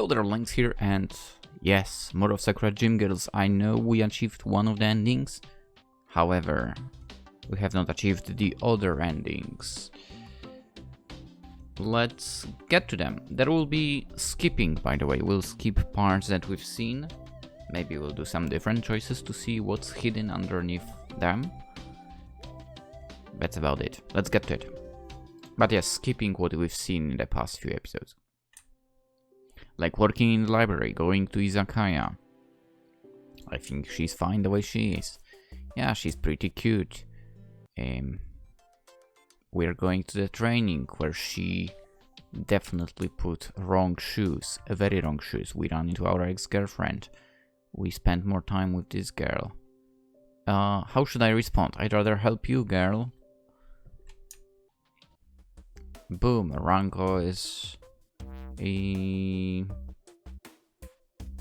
Hello there, Lynx here, and yes, more of Sakura Gym Girls. I know we achieved one of the endings, however, we have not achieved the other endings. Let's get to them. There will be skipping, by the way. We'll skip parts that we've seen. Maybe we'll do some different choices to see what's hidden underneath them. That's about it. Let's get to it. But yes, skipping what we've seen in the past few episodes. Like working in the library, going to izakaya. I think she's fine the way she is. Yeah, she's pretty cute. We're going to the training where she definitely put wrong shoes, very wrong shoes. We ran into our ex-girlfriend. We spent more time with this girl. How should I respond? I'd rather help you, girl. Boom, Ranko is... You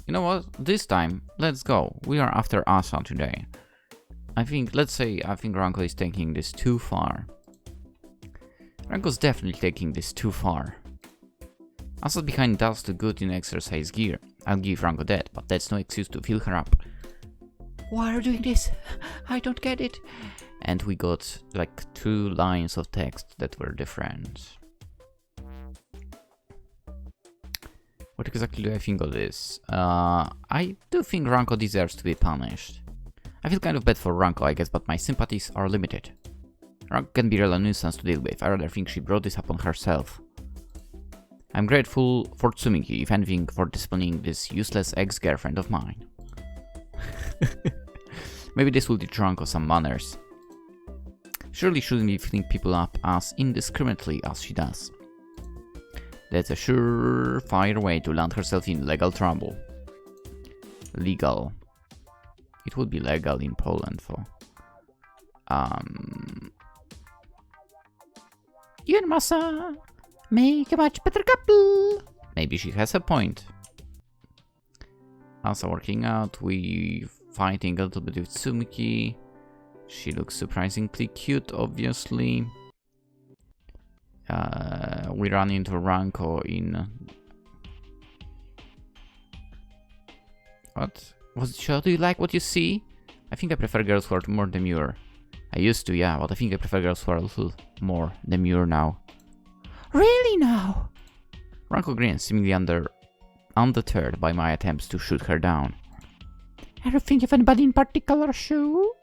know what? This time, let's go. We are after Asa today. I think Ranko is taking this too far. Ranko's definitely taking this too far. Asa's behind does too good in exercise gear. I'll give Ranko that, but that's no excuse to fill her up. Why are you doing this? I don't get it. And we got like 2 lines of text that were different. What exactly do I think of this? I do think Ranko deserves to be punished. I feel kind of bad for Ranko, I guess, but my sympathies are limited. Ranko can be a real nuisance to deal with. I rather think she brought this upon herself. I'm grateful for Tsumiki, if anything, for disciplining this useless ex-girlfriend of mine. Maybe this will teach Ranko some manners. Surely shouldn't be filling people up as indiscriminately as she does. That's a surefire way to land herself in legal trouble. Legal. It would be legal in Poland for... You and Masa make a much better couple. Maybe she has a point. Also working out, we fighting a little bit with Tsumiki. She looks surprisingly cute, obviously. We run into Ranko in... What? Do you like what you see? I think I prefer girls who are more demure. I used to, yeah, but I think I prefer girls who are a little more demure now. Really now? Ranko grins, seemingly undeterred by my attempts to shoot her down. Ever think of anybody in particular, Shu?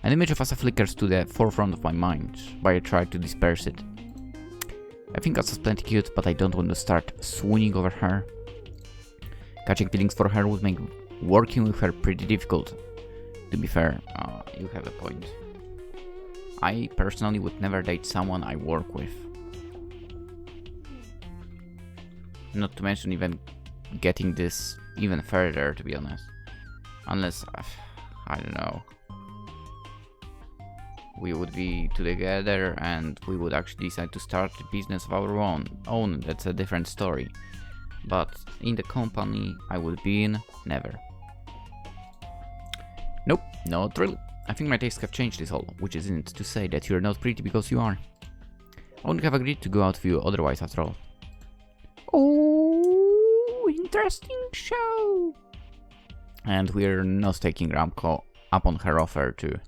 An image of Asa flickers to the forefront of my mind, but I try to disperse it. I think Asa's plenty cute, but I don't want to start swooning over her. Catching feelings for her would make working with her pretty difficult. To be fair, you have a point. I personally would never date someone I work with. Not to mention even getting this even further, to be honest. Unless, I don't know. We would be together and we would actually decide to start a business of our own. That's a different story. But in the company I would be in, never. Nope, not really. I think my tastes have changed this all, which isn't to say that you're not pretty because you are. I wouldn't have agreed to go out with you otherwise after all. Oh, interesting show. And we're not taking Ranko up on her offer to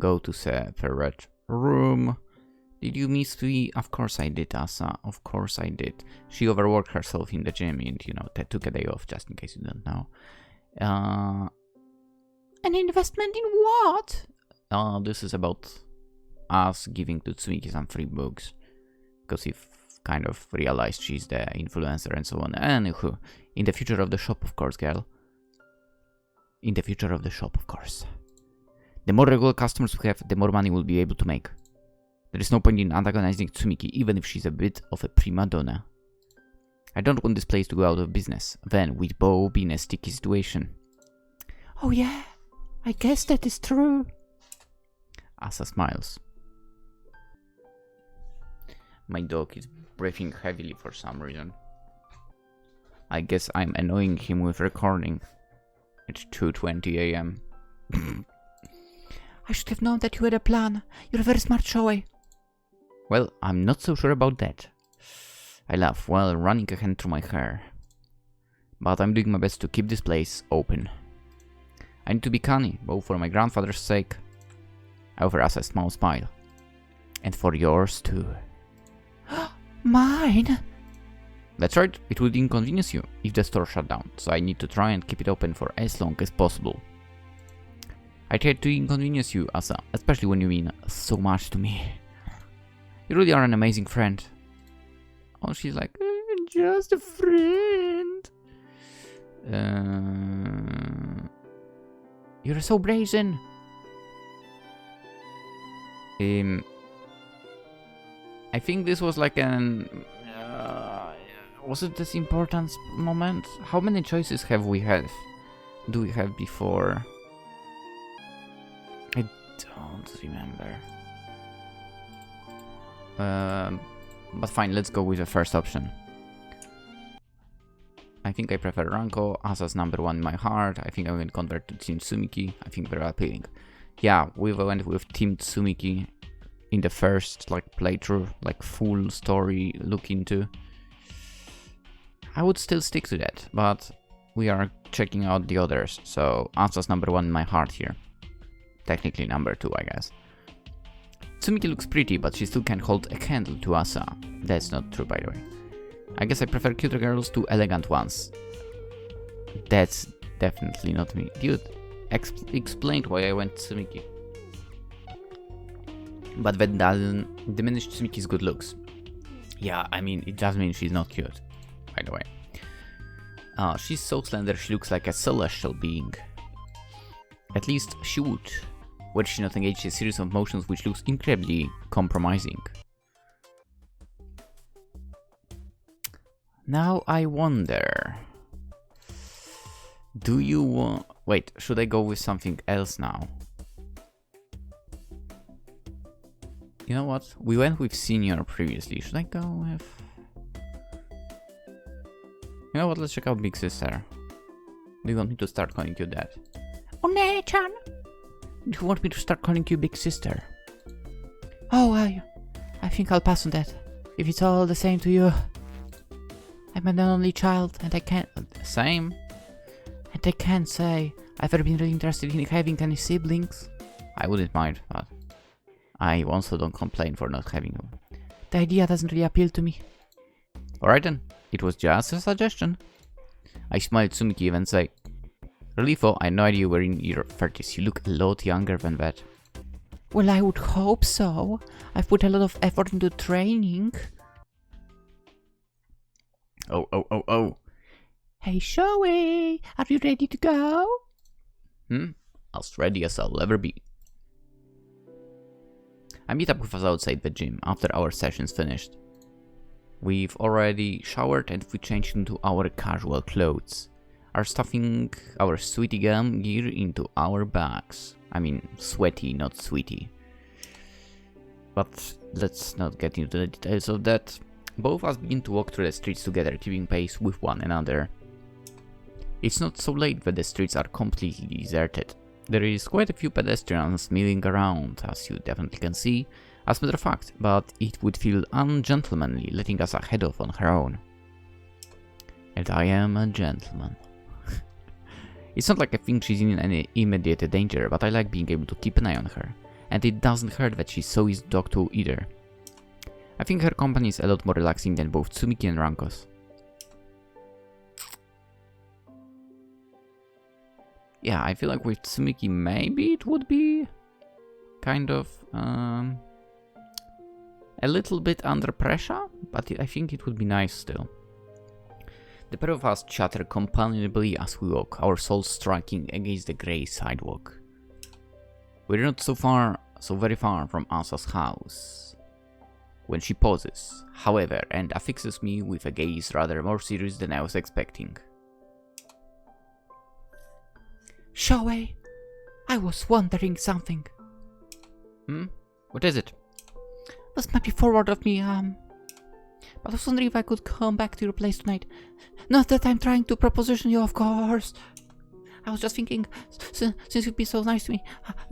go to separate room. Did you miss me? Of course I did, Asa. Of course I did. She overworked herself in the gym and, you know, took a day off, just in case you don't know. An investment in what? This is about us giving to Tsumiki some free books. Because we've kind of realized she's the influencer and so on. Anywho, in the future of the shop, of course, girl. In the future of the shop, of course. The more regular customers we have, the more money we'll be able to make. There is no point in antagonizing Tsumiki, even if she's a bit of a prima donna. I don't want this place to go out of business. Then we'd both be in a sticky situation. Oh yeah, I guess that is true. Asa smiles. My dog is breathing heavily for some reason. I guess I'm annoying him with recording. It's 2:20 AM. I should have known that you had a plan. You're a very smart Shouhei. Well, I'm not so sure about that. I laugh while running a hand through my hair. but I'm doing my best to keep this place open. I need to be canny, both for my grandfather's sake, I offer us a small smile, and for yours too. Mine? That's right, it would inconvenience you if the store shut down, so I need to try and keep it open for as long as possible. I tried to inconvenience you, Asa, especially when you mean so much to me. You really are an amazing friend. Oh, she's like, just a friend. You're so brazen. I think this was like an... was it this important moment? How many choices have we had? Do we have before? I don't remember. But fine, let's go with the first option. I think I prefer Ranko. Asa's #1 in my heart. I think I'm going to convert to Team Tsumiki. I think very appealing. Yeah, we went with Team Tsumiki in the first like playthrough, like full story look into. I would still stick to that, but we are checking out the others. So Asa's #1 in my heart here. Technically #2, I guess. Tsumiki looks pretty, but she still can't hold a candle to Asa. That's not true, by the way. I guess I prefer cuter girls to elegant ones. That's definitely not me. Dude, explained why I went Tsumiki. But that doesn't diminish Tsumiki's good looks. Yeah, I mean, it does mean she's not cute, by the way. She's so slender she looks like a celestial being. At least she would, were she not engaged in a series of motions which looks incredibly compromising. Now I wonder... Do you want... Wait, should I go with something else now? You know what? We went with senior previously. Should I go with... You know what? Let's check out Big Sister. Do you want me to start calling you that? One-chan! Do you want me to start calling you Big Sister? Oh, I think I'll pass on that. If it's all the same to you. I'm an only child and I can't... Same? And I can't say I've ever been really interested in having any siblings. I wouldn't mind, but... I also don't complain for not having them. The idea doesn't really appeal to me. Alright then, it was just a suggestion. I smile at Tsumiki and say, Relifo, I had no idea you were in your 30s. You look a lot younger than that. Well, I would hope so. I've put a lot of effort into training. Oh. Hey, Shouhei, are you ready to go? As ready as I'll ever be. I meet up with us outside the gym after our session's finished. We've already showered and we changed into our casual clothes. Are stuffing our sweetie gum gear into our bags. I mean, sweaty, not sweetie. But let's not get into the details of that. Both of us begin to walk through the streets together, keeping pace with one another. It's not so late that the streets are completely deserted. There is quite a few pedestrians milling around, as you definitely can see, as a matter of fact, but it would feel ungentlemanly letting us head off on her own. And I am a gentleman. It's not like I think she's in any immediate danger, but I like being able to keep an eye on her. And it doesn't hurt that she's so easy to talk to either. I think her company is a lot more relaxing than both Tsumiki and Ranko's. Yeah, I feel like with Tsumiki maybe it would be kind of a little bit under pressure, but I think it would be nice still. The pair of us chatter companionably as we walk, our souls striking against the grey sidewalk. We're not so very far from Asa's house. When she pauses, however, and affixes me with a gaze rather more serious than I was expecting. Shouhei, I was wondering something. What is it? This might be forward of me, but I was wondering if I could come back to your place tonight. Not that I'm trying to proposition you, of course. I was just thinking, since you've been so nice to me,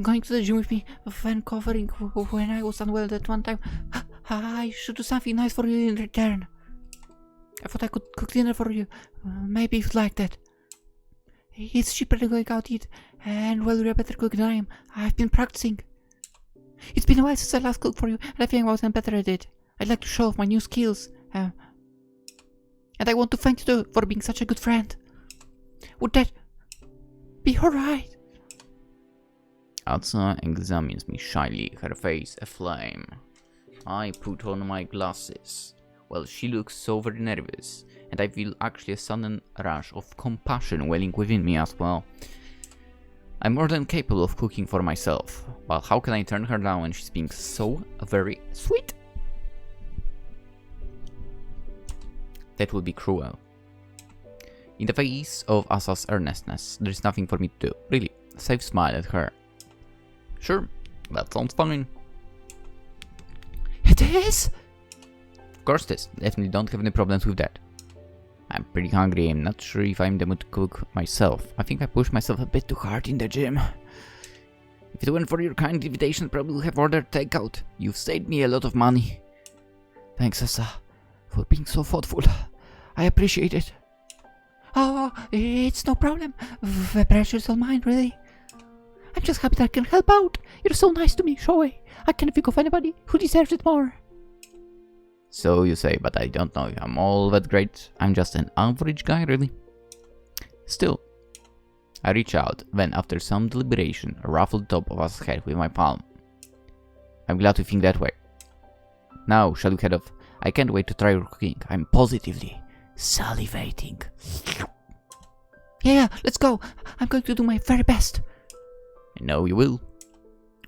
going to the gym with me when covering when I was unwell that one time, I should do something nice for you in return. I thought I could cook dinner for you. Maybe you'd like that. It's cheaper than going out to eat, and well, you're a better cook than I am. I've been practicing. It's been a while since I last cooked for you, and I think I'm better at it. I'd like to show off my new skills. And I want to thank you for being such a good friend. Would that be alright? Asa examines me shyly, her face aflame. I put on my glasses. Well, she looks so very nervous, and I feel actually a sudden rush of compassion welling within me as well. I'm more than capable of cooking for myself, but how can I turn her down when she's being so very sweet? That would be cruel. In the face of Asa's earnestness, there's nothing for me to do. Really, a safe smile at her. Sure, that sounds fine. It is? Of course it is. Definitely don't have any problems with that. I'm pretty hungry. I'm not sure if I'm in the mood to cook myself. I think I pushed myself a bit too hard in the gym. If it weren't for your kind invitation, I probably would have ordered takeout. You've saved me a lot of money. Thanks, Asa, for being so thoughtful. I appreciate it. Oh, it's no problem. The pressure's all mine, really. I'm just happy that I can help out. You're so nice to me, Shouhei. I can't think of anybody who deserves it more. So you say, but I don't know if I'm all that great. I'm just an average guy, really. Still, I reach out, then after some deliberation, ruffle the top of his head with my palm. I'm glad to think that way. Now, shall we head off? I can't wait to try your cooking. I'm positively salivating. Yeah, let's go. I'm going to do my very best. I know you will.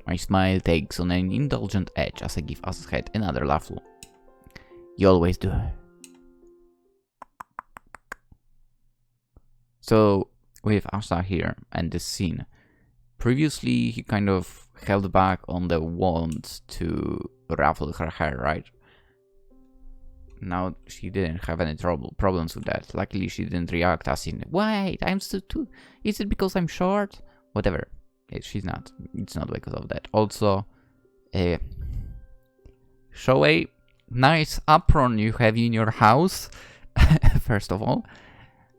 My smile takes on an indulgent edge as I give Asa's head another laughter. You always do. So, with Asa here and this scene, previously he kind of held back on the want to ruffle her hair, right? Now she didn't have any problems with that. Luckily she didn't react as in, wait, I'm still too... Is it because I'm short? Whatever. She's not. It's not because of that. Also, Shouhei, nice apron you have in your house, first of all.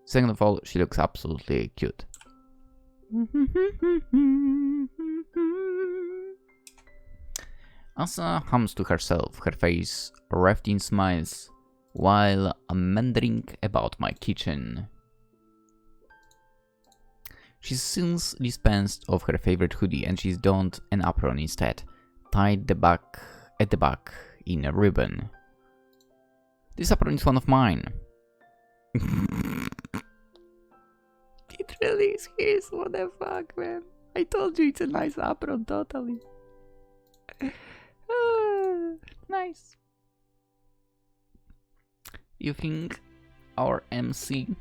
Second of all, she looks absolutely cute. Asa hums to herself, her face wreathed in smiles, while meandering about my kitchen. She's since dispensed of her favorite hoodie and she's donned an apron instead, tied at the back in a ribbon. This apron is one of mine. It really is his, what the fuck, man. I told you it's a nice apron, totally. Nice. You think our MC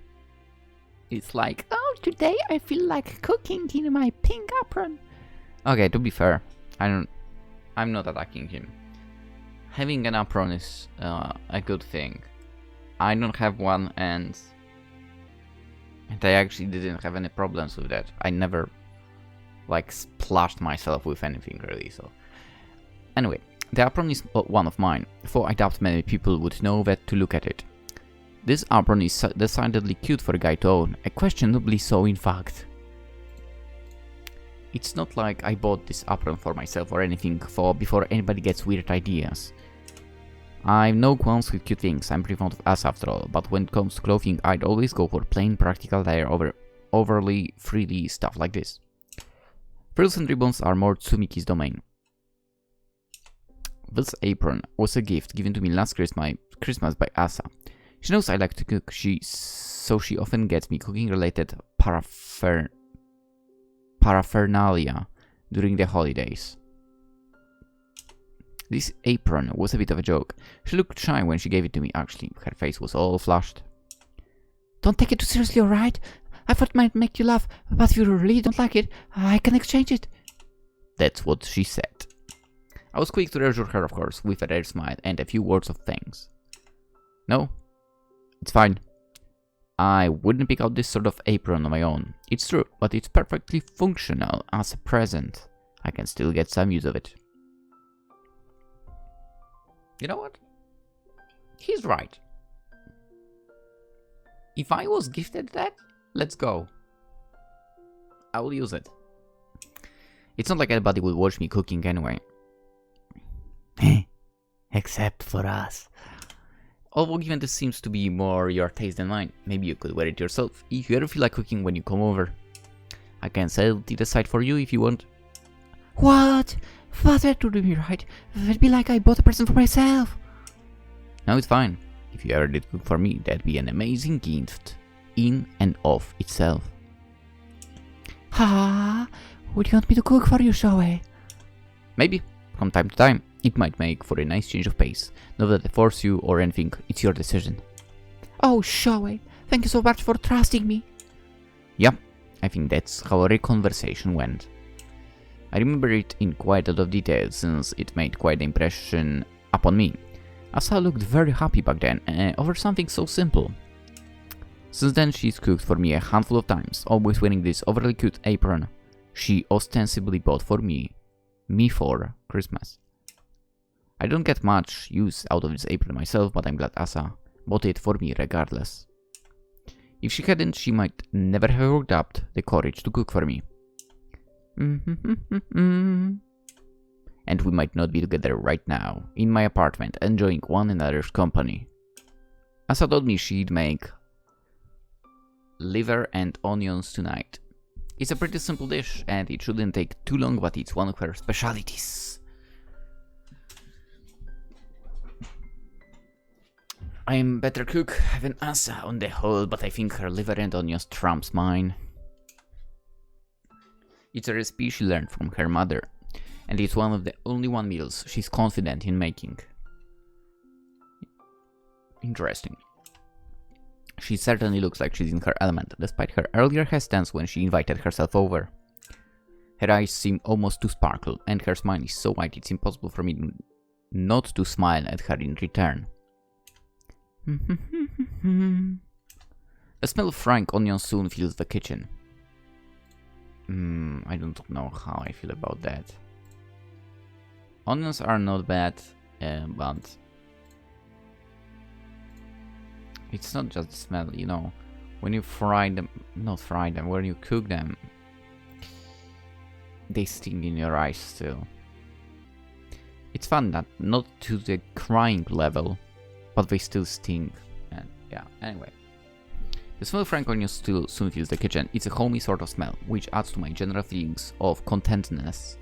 is like, oh, today I feel like cooking in my pink apron? Okay, to be fair, I'm not attacking him. Having an apron is a good thing. I don't have one, and I actually didn't have any problems with that. I never like splashed myself with anything really. So anyway, the apron is one of mine, for I doubt many people would know that to look at it. This apron is decidedly cute for a guy to own, questionably so in fact. It's not like I bought this apron for myself or anything before anybody gets weird ideas. I've no qualms with cute things, I'm pretty fond of us after all, but when it comes to clothing I'd always go for plain practical attire over overly frilly stuff like this. Frills and ribbons are more Tsumiki's domain. This apron was a gift given to me last Christmas by Asa. She knows I like to cook, so she often gets me cooking-related paraphernalia during the holidays. This apron was a bit of a joke. She looked shy when she gave it to me, actually. Her face was all flushed. Don't take it too seriously, alright? I thought it might make you laugh, but if you really don't like it, I can exchange it. That's what she said. I was quick to reassure her, of course, with a rare smile and a few words of thanks. No, it's fine. I wouldn't pick out this sort of apron on my own. It's true, but it's perfectly functional as a present. I can still get some use of it. You know what? He's right. If I was gifted that, let's go. I will use it. It's not like anybody will watch me cooking anyway. Except for us. Although given this seems to be more your taste than mine, maybe you could wear it yourself if you ever feel like cooking when you come over. I can set it aside for you if you want. What? But that wouldn't be right. It'd be like I bought a present for myself. No, it's fine. If you ever did cook for me, that'd be an amazing gift. In and of itself. Ha! Would you want me to cook for you, Shouhei? Maybe. From time to time. It might make for a nice change of pace. Not that I force you or anything, it's your decision. Oh, Shouhei, thank you so much for trusting me. Yeah, I think that's how our conversation went. I remember it in quite a lot of detail since it made quite an impression upon me. Asa looked very happy back then over something so simple. Since then she's cooked for me a handful of times, always wearing this overly cute apron she ostensibly bought for me for Christmas. I don't get much use out of this apron myself, but I'm glad Asa bought it for me regardless. If she hadn't, she might never have worked up the courage to cook for me. And we might not be together right now, in my apartment, enjoying one another's company. Asa told me she'd make liver and onions tonight. It's a pretty simple dish, and it shouldn't take too long, but it's one of her specialties. I'm better cook than Asa on the whole, but I think her liver and onions trumps mine. It's a recipe she learned from her mother, and it's one of the only meals she's confident in making. Interesting. She certainly looks like she's in her element, despite her earlier hesitance when she invited herself over. Her eyes seem almost to sparkle, and her smile is so wide it's impossible for me not to smile at her in return. A smell of frying onions soon fills the kitchen. I don't know how I feel about that. Onions are not bad, but it's not just the smell, you know. When you when you cook them, they sting in your eyes still. It's fun that not to the crying level, but they still sting. And yeah, anyway. The smell of frying onions still soon fills the kitchen. It's a homey sort of smell, which adds to my general feelings of contentness.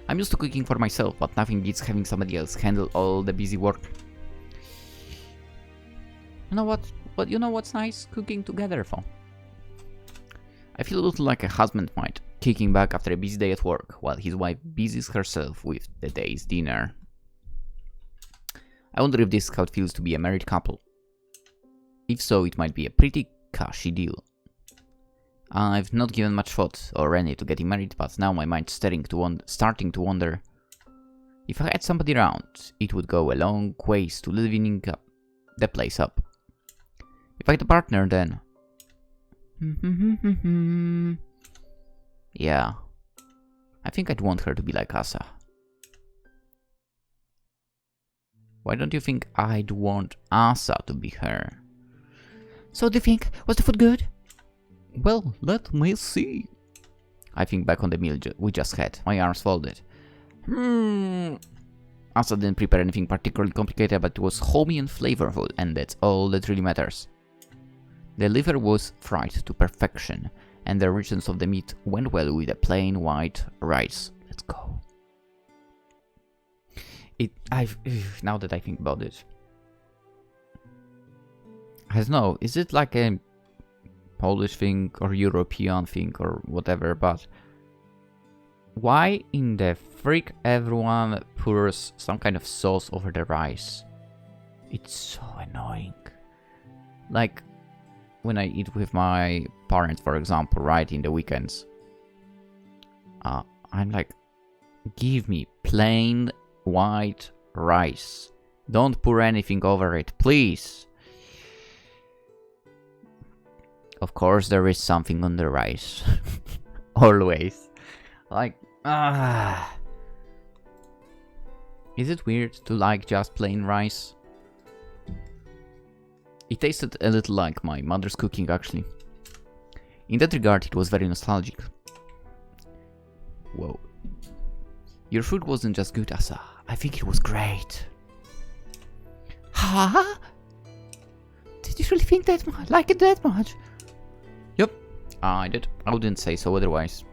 I'm used to cooking for myself, but nothing beats having somebody else handle all the busy work. You know what? But you know what's nice? Cooking together for. I feel a little like a husband might, kicking back after a busy day at work, while his wife busies herself with the day's dinner. I wonder if this is how it feels to be a married couple. If so, it might be a pretty cushy deal. I've not given much thought already to getting married, but now my mind's starting to wonder if I had somebody around, it would go a long ways to livening the place up. If I had a partner, then yeah, I think I'd want her to be like Asa. Why don't you think I'd want Asa to be her? So do you think, was the food good? Well, let me see. I think back on the meal we just had, my arms folded. Asa didn't prepare anything particularly complicated, but it was homey and flavorful, and that's all that really matters. The liver was fried to perfection, and the richness of the meat went well with the plain white rice. Let's go. Now that I think about it, I don't know, is it like a Polish thing or European thing or whatever, but why in the freak everyone pours some kind of sauce over the rice? It's so annoying. Like, when I eat with my parents, for example, right, in the weekends, I'm like, give me plain white rice. Don't pour anything over it, please. Of course, there is something on the rice. Always. Like, Is it weird to like just plain rice? It tasted a little like my mother's cooking, actually. In that regard, it was very nostalgic. Whoa. Your food wasn't just good, Asa. I think it was great. Huh? Did you really think that much? Like it that much? Yep, I did. I wouldn't say so otherwise.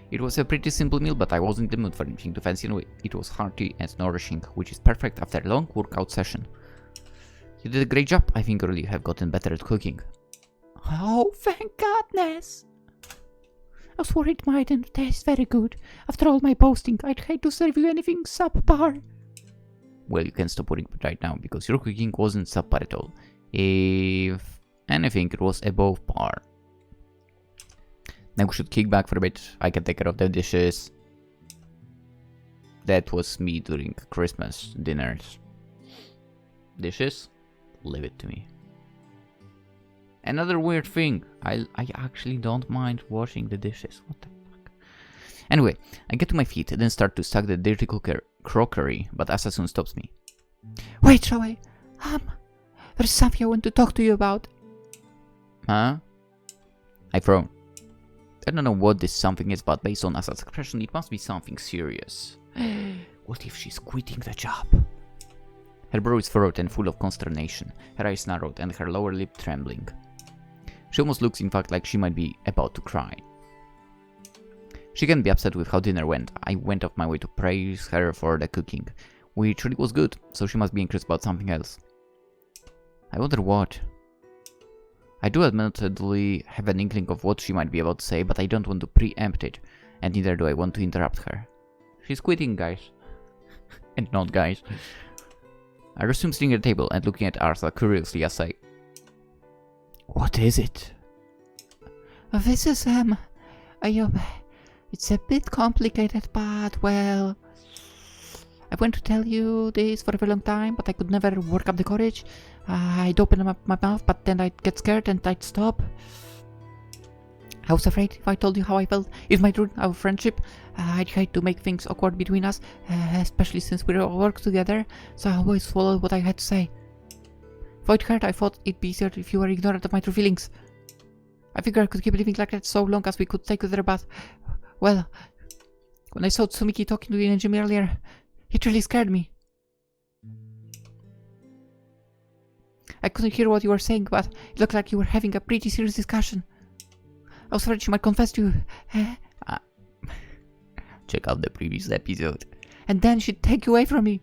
It was a pretty simple meal, but I wasn't in the mood for anything too fancy anyway. It was hearty and nourishing, which is perfect after a long workout session. You did a great job. I think you really have gotten better at cooking. Oh, thank goodness! I was worried it mightn't taste very good. After all my boasting, I'd hate to serve you anything subpar. Well, you can stop worrying right now, because your cooking wasn't subpar at all. If anything, it was above par. Now we should kick back for a bit. I can take care of the dishes. That was me during Christmas dinners. Dishes? Leave it to me. Another weird thing. I actually don't mind washing the dishes. What the fuck? Anyway, I get to my feet, then start to stack the dirty crockery, but Asa soon stops me. Wait, Shouhei. There's something I want to talk to you about. Huh? I frown. I don't know what this something is, but based on Asa's expression, it must be something serious. What if she's quitting the job? Her brow is furrowed and full of consternation, her eyes narrowed and her lower lip trembling. She almost looks, in fact, like she might be about to cry. She can't be upset with how dinner went. I went off my way to praise her for the cooking, which really was good, so she must be anxious about something else. I wonder what. I do admittedly have an inkling of what she might be about to say, but I don't want to preempt it, and neither do I want to interrupt her. She's quitting, guys. And not guys. I resume sitting at the table and looking at Arthur curiously as I... What is it? This is, it's a bit complicated, but, well... I want to tell you this for a very long time, but I could never work up the courage. I'd open up my mouth, but then I'd get scared and I'd stop. I was afraid if I told you how I felt, it might ruin our friendship. I'd hate to make things awkward between us, especially since we all work together, so I always followed what I had to say. If I'd heard, I thought it'd be easier if you were ignorant of my true feelings. I figured I could keep living like that so long as we could take other bath. Well, when I saw Tsumiki talking to you in the gym earlier, it really scared me. I couldn't hear what you were saying, but it looked like you were having a pretty serious discussion. I was afraid she might confess to you. Check out the previous episode. And then she'd take you away from me.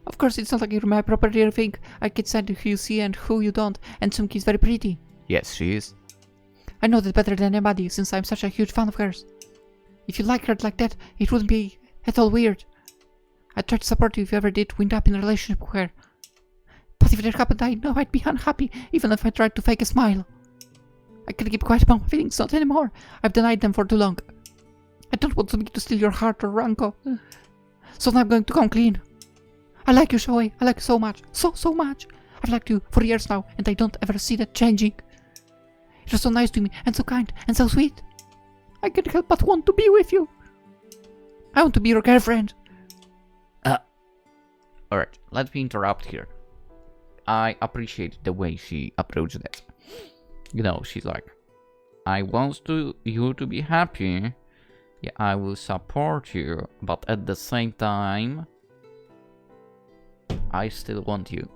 Of course, it's not like you're my property or thing. I can decide who you see and who you don't, and Tsumiki is very pretty. Yes, she is. I know that better than anybody, since I'm such a huge fan of hers. If you like her like that, it wouldn't be at all weird. I'd try to support you if you ever did wind up in a relationship with her. But if that happened, I know I'd be unhappy, even if I tried to fake a smile. I can't keep quiet about my feelings, not anymore. I've denied them for too long. I don't want Tsumiki to steal your heart or Ranko. So now I'm going to come clean. I like you, Shouhei. I like you so much. So much. I've liked you for years now, and I don't ever see that changing. You're so nice to me, and so kind, and so sweet. I can't help but want to be with you. I want to be your girlfriend. Alright, let me interrupt here. I appreciate the way she approached that. You know, she's like, I want you to be happy. Yeah, I will support you, but at the same time, I still want you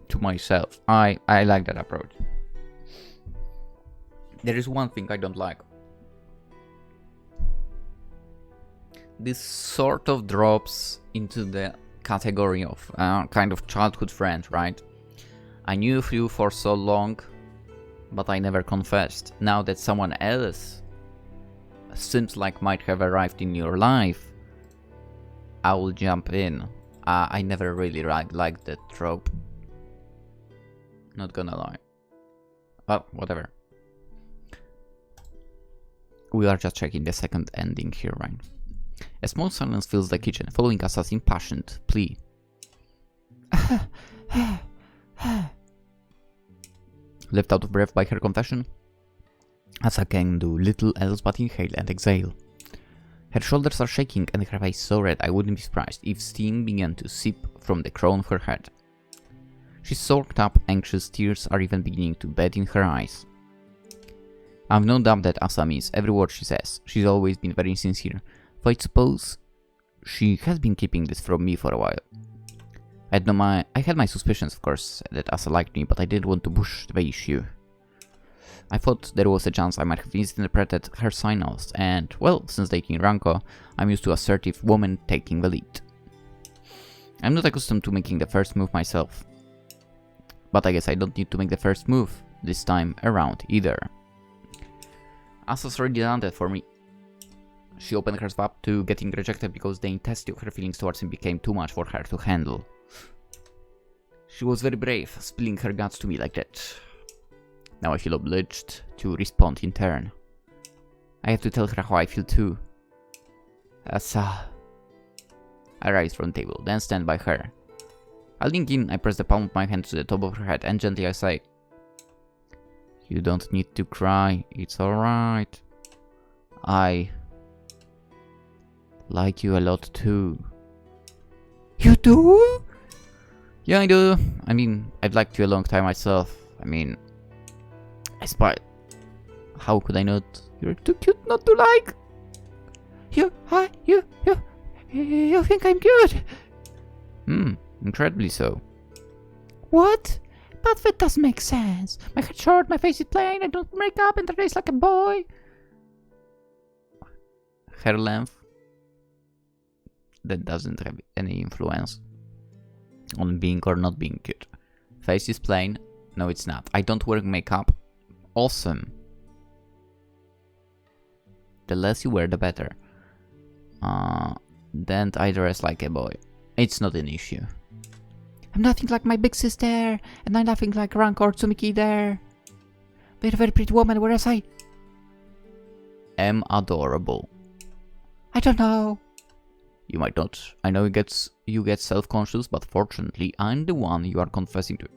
to myself. I like that approach. There is one thing I don't like. This sort of drops into the category of kind of childhood friend, right? I knew you for so long, but I never confessed. Now that someone else seems like might have arrived in your life, I will jump in. I never really liked that trope. Not gonna lie. Well, whatever. We are just checking the second ending here, right? A small silence fills the kitchen, following Asa's impassioned plea. Left out of breath by her confession, Asa can do little else but inhale and exhale. Her shoulders are shaking and her face so red I wouldn't be surprised if steam began to seep from the crown of her head. She's soaked up, anxious, tears are even beginning to bed in her eyes. I've no doubt that Asa means every word she says. She's always been very sincere, though I suppose she has been keeping this from me for a while. I had my suspicions, of course, that Asa liked me, but I didn't want to push the issue. I thought there was a chance I might have misinterpreted her signals, and, well, since dating Ranko, I'm used to assertive women taking the lead. I'm not accustomed to making the first move myself. But I guess I don't need to make the first move this time around either. Asa's already done that for me. She opened herself up to getting rejected because the intensity of her feelings towards him became too much for her to handle. She was very brave, spilling her guts to me like that. Now I feel obliged to respond in turn. I have to tell her how I feel too. Asa. I rise from the table, then stand by her. I lean in, I press the palm of my hand to the top of her head, and gently I say, "You don't need to cry, it's alright. I like you a lot too." You do? Yeah, I do. I mean, I've liked you a long time myself. I mean, how could I not? You're too cute not to like. You think I'm good? Incredibly so. What? But that doesn't make sense. My hair's short, my face is plain, I don't make up and I dress like a boy. Hair length? That doesn't have any influence on being or not being cute. Face is plain? No, it's not. I don't wear makeup? Awesome. The less you wear, the better. Then I dress like a boy. It's not an issue. I'm nothing like my big sister, and I'm nothing like Ranko or Tsumiki there. They're a very pretty woman, whereas I am adorable. I don't know. You might not. I know you get self-conscious, but fortunately, I'm the one you are confessing to.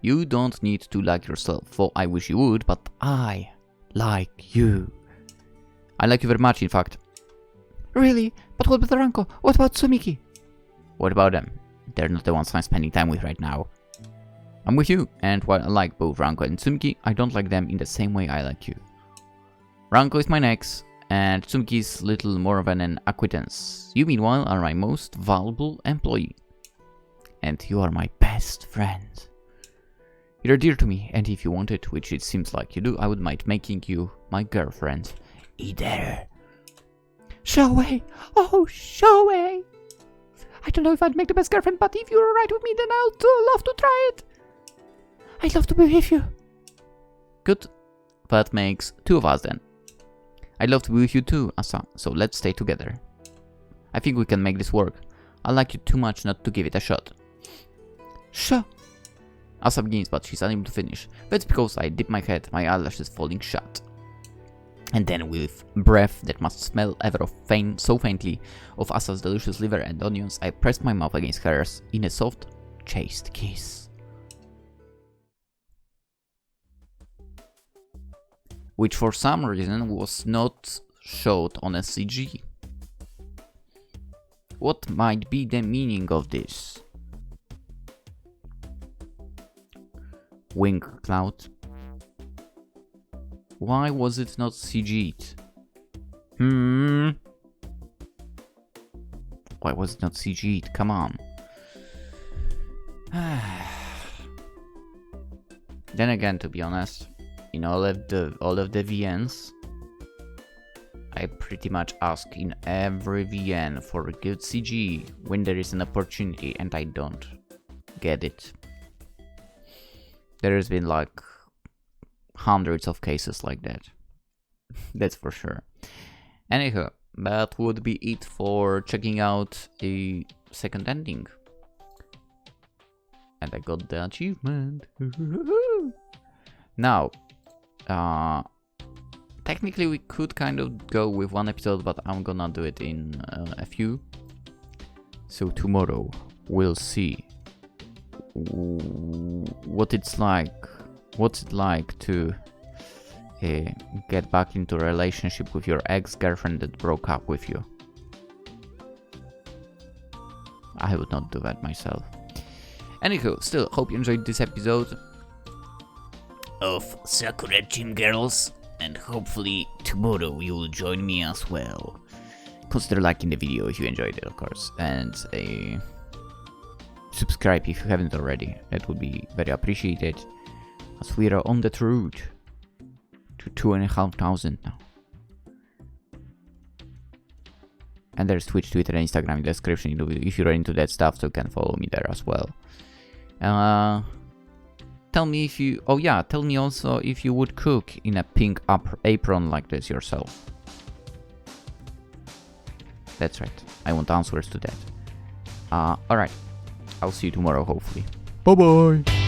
You don't need to like yourself, for I wish you would, but I like you. I like you very much, in fact. Really? But what about Ranko? What about Tsumiki? What about them? They're not the ones I'm spending time with right now. I'm with you, and while I like both Ranko and Tsumiki, I don't like them in the same way I like you. Ranko is my ex, and Tsumiki is little more than an acquaintance. You, meanwhile, are my most valuable employee. And you are my best friend. You're dear to me, and if you wanted, which it seems like you do, I would mind making you my girlfriend. Either. Shouhei! Oh, Shouhei! I don't know if I'd make the best girlfriend, but if you're alright with me, then I'll love to try it. I'd love to be with you. Good. That makes two of us then. I'd love to be with you too, Asa, so let's stay together. I think we can make this work. I like you too much not to give it a shot. Sure. Asa begins, but she's unable to finish. That's because I dip my head, my eyelashes falling shut. And then, with breath that must smell ever so faintly of Asa's delicious liver and onions, I pressed my mouth against hers in a soft, chaste kiss. Which for some reason was not showed on a CG. What might be the meaning of this? Wing cloud. Why was it not CG'd? Why was it not CG'd? Come on. Then again, to be honest, in all of the VNs, I pretty much ask in every VN for a good CG when there is an opportunity, and I don't get it. There has been like hundreds of cases like that. That's for sure. Anyhow, that would be it for checking out the second ending. And I got the achievement. Now, technically we could kind of go with one episode, but I'm gonna do it in a few. So tomorrow we'll see what it's like. What's it like to get back into a relationship with your ex-girlfriend that broke up with you? I would not do that myself. Anywho, still, hope you enjoyed this episode of Sakura Gym Girls, and hopefully tomorrow you will join me as well. Consider liking the video if you enjoyed it, of course, and subscribe if you haven't already. That would be very appreciated, as we are on that route to 2,500 now. And there's Twitch, Twitter, and Instagram in the description if you're into that stuff, so you can follow me there as well. Tell me if you... Oh yeah, tell me also if you would cook in a pink apron like this yourself. That's right. I want answers to that. Alright. I'll see you tomorrow, hopefully. Bye-bye!